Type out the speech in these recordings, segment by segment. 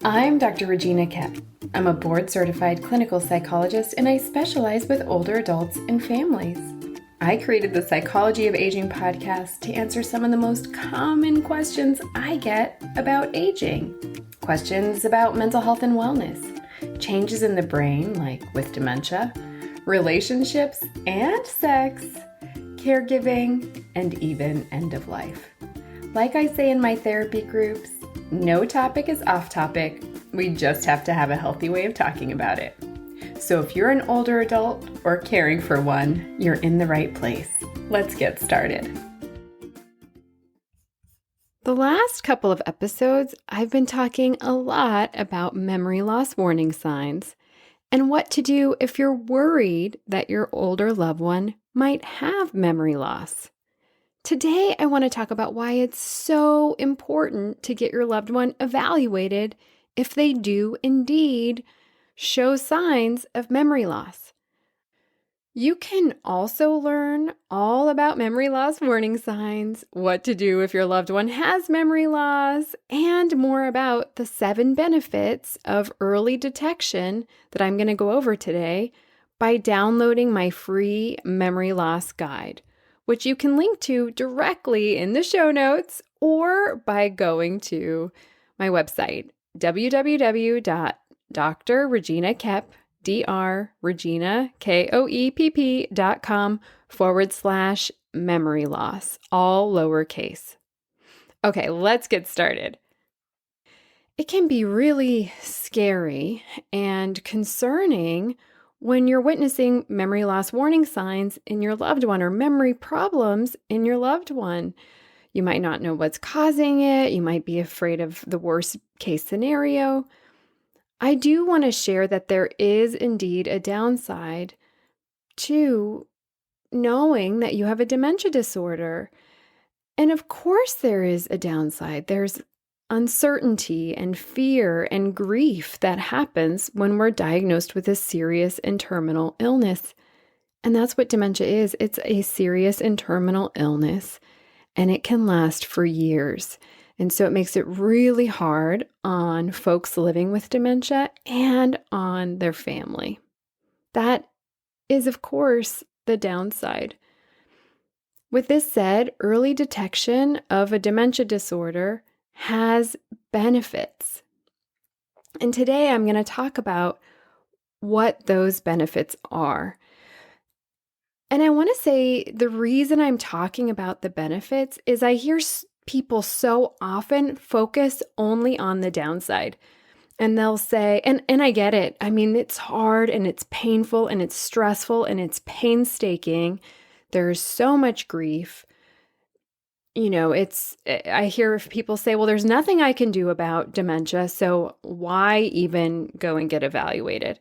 I'm Dr. Regina Kep. I'm a board-certified clinical psychologist and I specialize with older adults and families. I created the Psychology of Aging podcast to answer some of the most common questions I get about aging. Questions about mental health and wellness, changes in the brain like with dementia, relationships and sex, caregiving, and even end of life. Like I say in my therapy groups, no topic is off topic. We just have to have a healthy way of talking about it. So if you're an older adult or caring for one, you're in the right place. Let's get started. The last couple of episodes, I've been talking a lot about memory loss warning signs and what to do if you're worried that your older loved one might have memory loss. Today, I want to talk about why it's so important to get your loved one evaluated if they do indeed show signs of memory loss. You can also learn all about memory loss warning signs, what to do if your loved one has memory loss, and more about the 7 benefits of early detection that I'm going to go over today by downloading my free memory loss guide, which you can link to directly in the show notes or by going to my website, drreginakepp.com/memory loss, all lowercase. Okay, let's get started. It can be really scary and concerning when you're witnessing memory loss warning signs in your loved one or memory problems in your loved one. You might not know what's causing it. You might be afraid of the worst case scenario. I do want to share that there is indeed a downside to knowing that you have a dementia disorder. And of course there is a downside. There's uncertainty and fear and grief that happens when we're diagnosed with a serious and terminal illness. And that's what dementia is. It's a serious and terminal illness, and it can last for years. And so it makes it really hard on folks living with dementia and on their family. That is, of course, the downside. With this said, early detection of a dementia disorder has benefits. And today I'm going to talk about what those benefits are. And I want to say the reason I'm talking about the benefits is I hear people so often focus only on the downside. And they'll say, and I get it. I mean, it's hard and it's painful and it's stressful and it's painstaking. There's so much grief. You know, I hear people say, well, there's nothing I can do about dementia, so why even go and get evaluated?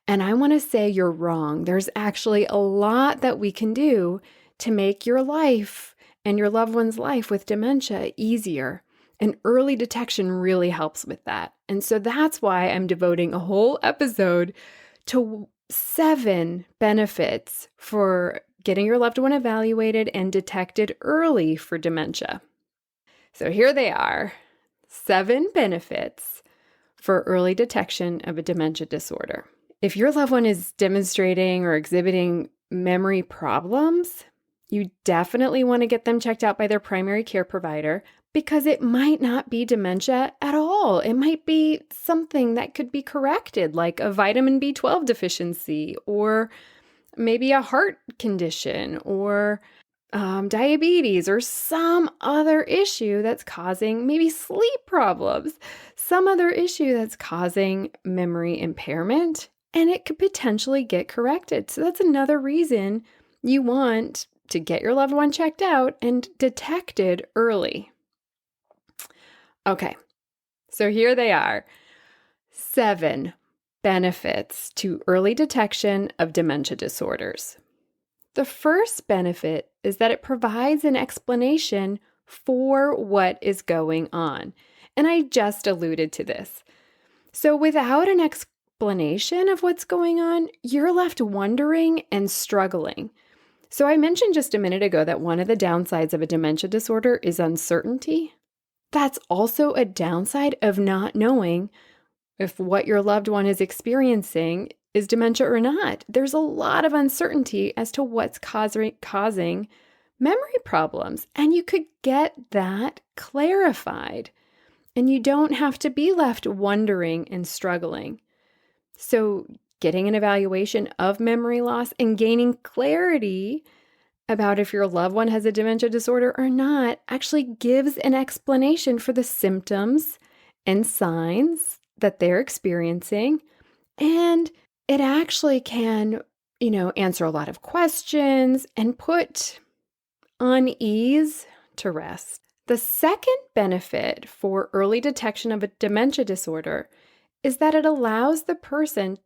And I want to say you're wrong. There's actually a lot that we can do to make your life and your loved one's life with dementia easier. And early detection really helps with that. And so that's why I'm devoting a whole episode to 7 benefits for getting your loved one evaluated and detected early for dementia. So here they are, 7 benefits for early detection of a dementia disorder. If your loved one is demonstrating or exhibiting memory problems, you definitely want to get them checked out by their primary care provider because it might not be dementia at all. It might be something that could be corrected, like a vitamin B12 deficiency or maybe a heart condition or diabetes or some other issue that's causing maybe sleep problems, some other issue that's causing memory impairment, and it could potentially get corrected. So that's another reason you want to get your loved one checked out and detected early. Okay, so here they are, 7 benefits to early detection of dementia disorders. The first benefit is that it provides an explanation for what is going on. And I just alluded to this. So without an explanation of what's going on, you're left wondering and struggling. So I mentioned just a minute ago that one of the downsides of a dementia disorder is uncertainty. That's also a downside of not knowing if what your loved one is experiencing is dementia or not. There's a lot of uncertainty as to what's causing memory problems, and you could get that clarified, and you don't have to be left wondering and struggling. So getting an evaluation of memory loss and gaining clarity about if your loved one has a dementia disorder or not actually gives an explanation for the symptoms and signs that they're experiencing. And it actually can, answer a lot of questions and put unease to rest. The second benefit for early detection of a dementia disorder is that it allows the person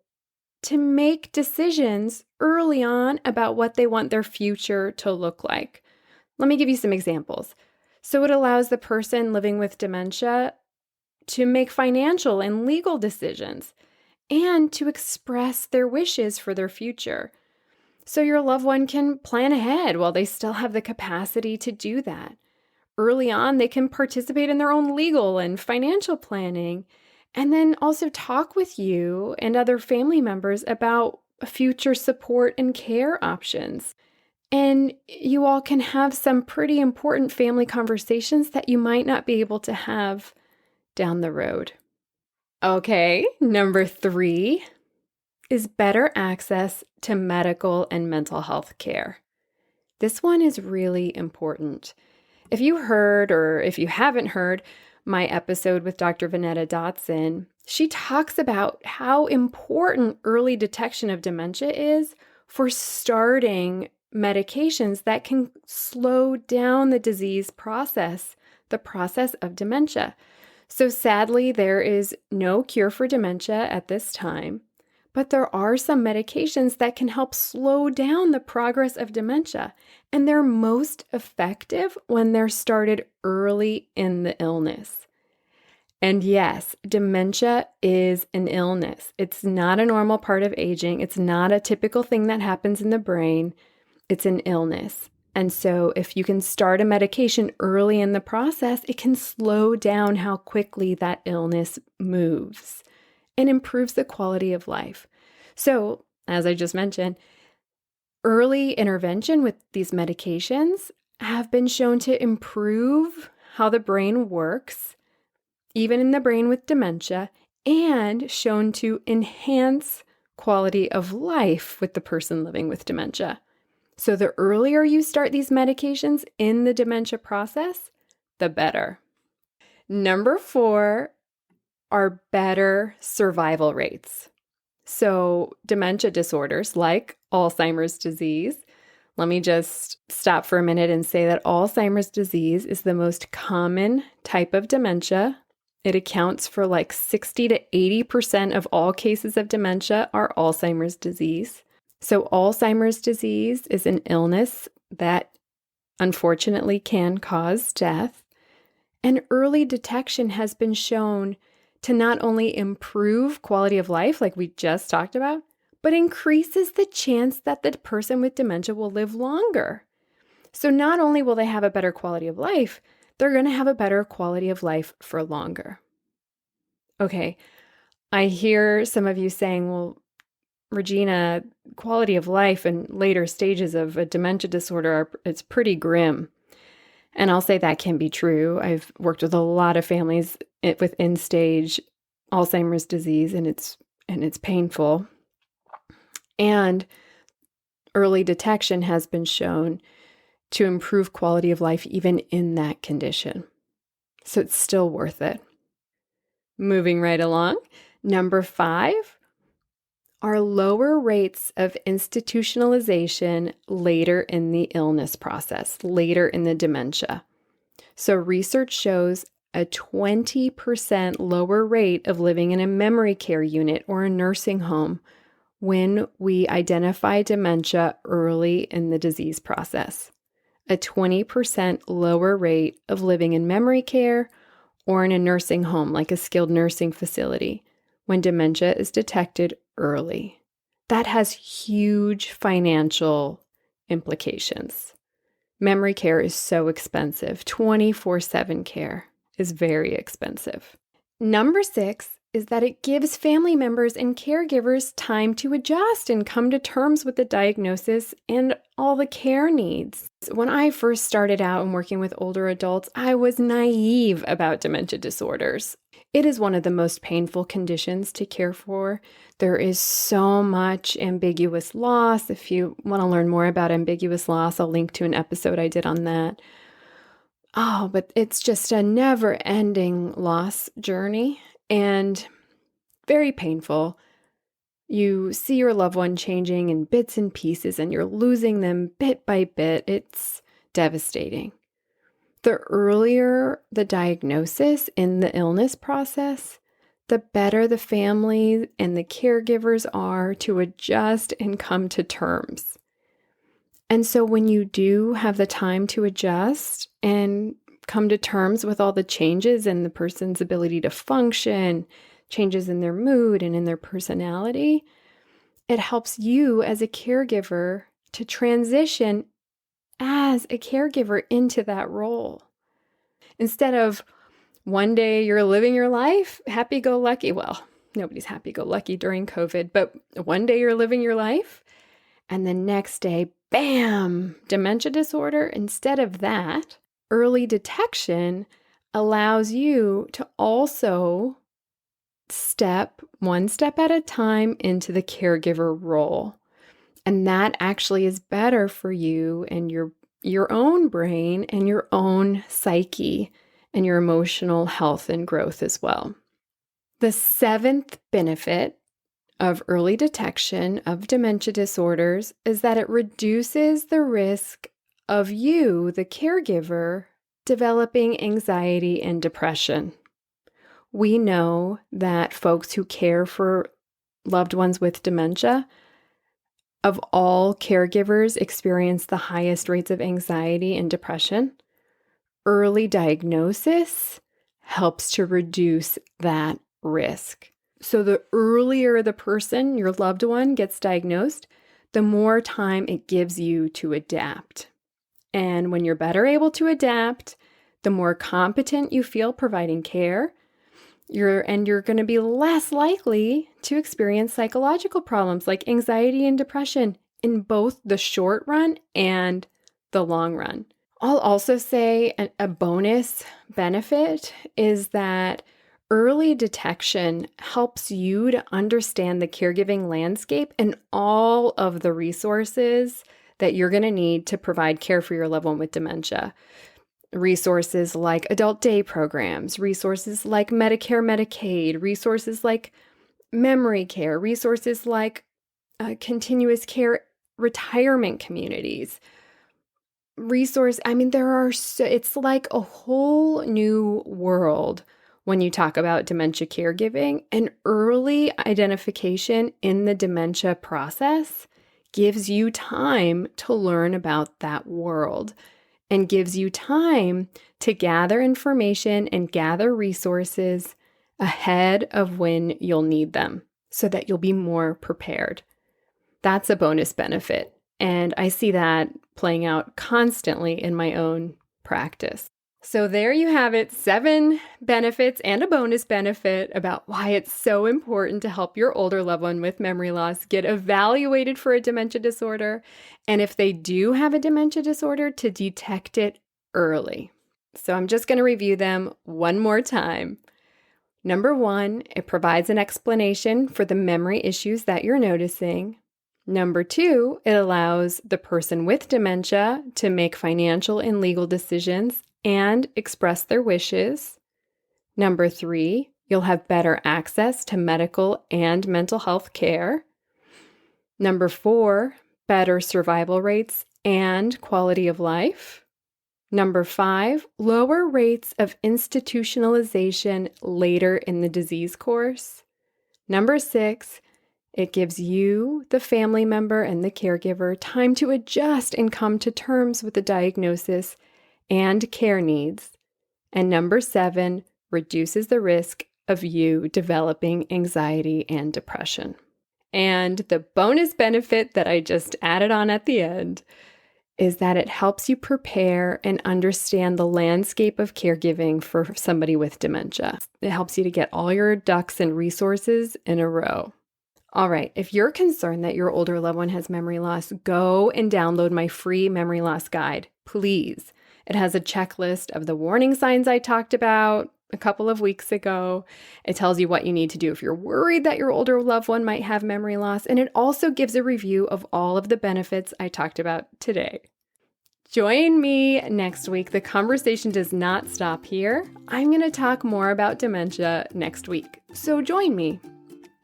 to make decisions early on about what they want their future to look like. Let me give you some examples. So it allows the person living with dementia to make financial and legal decisions and to express their wishes for their future. So your loved one can plan ahead while they still have the capacity to do that. Early on, they can participate in their own legal and financial planning, and then also talk with you and other family members about future support and care options. And you all can have some pretty important family conversations that you might not be able to have down the road. Okay, number 3 is better access to medical and mental health care. This one is really important. If you heard, or if you haven't heard, my episode with Dr. Vanetta Dotson, she talks about how important early detection of dementia is for starting medications that can slow down the disease process, the process of dementia. So sadly, there is no cure for dementia at this time, but there are some medications that can help slow down the progress of dementia, and they're most effective when they're started early in the illness. And yes, dementia is an illness. It's not a normal part of aging. It's not a typical thing that happens in the brain. It's an illness. And so if you can start a medication early in the process, it can slow down how quickly that illness moves and improves the quality of life. So, as I just mentioned, early intervention with these medications have been shown to improve how the brain works, even in the brain with dementia, and shown to enhance quality of life with the person living with dementia. So the earlier you start these medications in the dementia process, the better. Number 4 are better survival rates. So dementia disorders like Alzheimer's disease, let me just stop for a minute and say that Alzheimer's disease is the most common type of dementia. It accounts for like 60 to 80% of all cases of dementia are Alzheimer's disease. So Alzheimer's disease is an illness that unfortunately can cause death. And early detection has been shown to not only improve quality of life, like we just talked about, but increases the chance that the person with dementia will live longer. So not only will they have a better quality of life, they're going to have a better quality of life for longer. Okay, I hear some of you saying, well, Regina, quality of life in later stages of a dementia disorder, it's pretty grim. And I'll say that can be true. I've worked with a lot of families with end-stage Alzheimer's disease, and it's painful. And early detection has been shown to improve quality of life even in that condition. So it's still worth it. Moving right along, number 5 are lower rates of institutionalization later in the illness process, later in the dementia. So research shows a 20% lower rate of living in a memory care unit or a nursing home when we identify dementia early in the disease process. A 20% lower rate of living in memory care or in a nursing home, like a skilled nursing facility, when dementia is detected early. That has huge financial implications. Memory care is so expensive. 24/7 care is very expensive. Number 6 is that it gives family members and caregivers time to adjust and come to terms with the diagnosis and all the care needs. When I first started out and working with older adults, I was naive about dementia disorders. It is one of the most painful conditions to care for. There is so much ambiguous loss. If you want to learn more about ambiguous loss, I'll link to an episode I did on that. Oh, but it's just a never-ending loss journey and very painful. You see your loved one changing in bits and pieces, and you're losing them bit by bit. It's devastating. The earlier the diagnosis in the illness process, the better the family and the caregivers are to adjust and come to terms. And so when you do have the time to adjust and come to terms with all the changes in the person's ability to function, changes in their mood and in their personality, it helps you as a caregiver to transition as a caregiver into that role. Instead of one day you're living your life happy-go-lucky, well, nobody's happy-go-lucky during COVID, but one day you're living your life and the next day, bam, dementia disorder. Instead of that, early detection allows you to also step one step at a time into the caregiver role. And that actually is better for you and your own brain and your own psyche and your emotional health and growth as well. The seventh benefit of early detection of dementia disorders is that it reduces the risk of you, the caregiver, developing anxiety and depression. We know that folks who care for loved ones with dementia, of all caregivers, experience the highest rates of anxiety and depression. Early diagnosis helps to reduce that risk. So the earlier the person, your loved one, gets diagnosed, the more time it gives you to adapt. And when you're better able to adapt, the more competent you feel providing care, you're going to be less likely to experience psychological problems like anxiety and depression in both the short run and the long run. I'll also say a bonus benefit is that early detection helps you to understand the caregiving landscape and all of the resources that you're going to need to provide care for your loved one with dementia. Resources like adult day programs, resources like Medicare, Medicaid, resources like memory care, resources like continuous care retirement communities. It's like a whole new world when you talk about dementia caregiving, and early identification in the dementia process gives you time to learn about that world and gives you time to gather information and gather resources ahead of when you'll need them so that you'll be more prepared. That's a bonus benefit. And I see that playing out constantly in my own practice. So there you have it, 7 benefits and a bonus benefit about why it's so important to help your older loved one with memory loss get evaluated for a dementia disorder. And if they do have a dementia disorder, to detect it early. So I'm just going to review them one more time. Number 1, it provides an explanation for the memory issues that you're noticing. Number 2, it allows the person with dementia to make financial and legal decisions and express their wishes. Number 3, you'll have better access to medical and mental health care. Number 4, better survival rates and quality of life. Number 5, lower rates of institutionalization later in the disease course. Number 6, it gives you, the family member and the caregiver, time to adjust and come to terms with the diagnosis and care needs. And number 7, reduces the risk of you developing anxiety and depression. And the bonus benefit that I just added on at the end is that it helps you prepare and understand the landscape of caregiving for somebody with dementia. It helps you to get all your ducks and resources in a row. All right, if you're concerned that your older loved one has memory loss, go and download my free memory loss guide, please. It has a checklist of the warning signs I talked about a couple of weeks ago. It tells you what you need to do if you're worried that your older loved one might have memory loss, and it also gives a review of all of the benefits I talked about today. Join me next week. The conversation does not stop here. I'm going to talk more about dementia next week, so join me.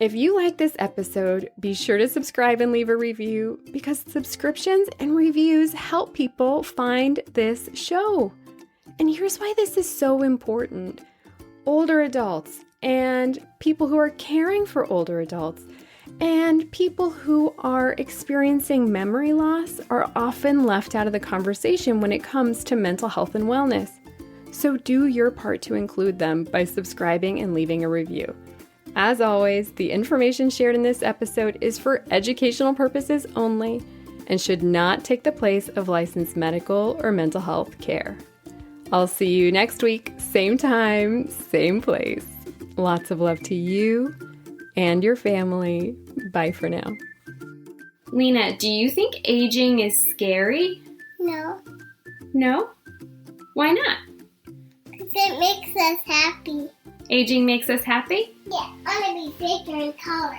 If you like this episode, be sure to subscribe and leave a review because subscriptions and reviews help people find this show. And here's why this is so important. Older adults and people who are caring for older adults and people who are experiencing memory loss are often left out of the conversation when it comes to mental health and wellness. So do your part to include them by subscribing and leaving a review. As always, the information shared in this episode is for educational purposes only and should not take the place of licensed medical or mental health care. I'll see you next week, same time, same place. Lots of love to you and your family. Bye for now. Lena, do you think aging is scary? No, No? Why not? because it makes us happy. Aging makes us happy? Yeah, I want to be bigger in color.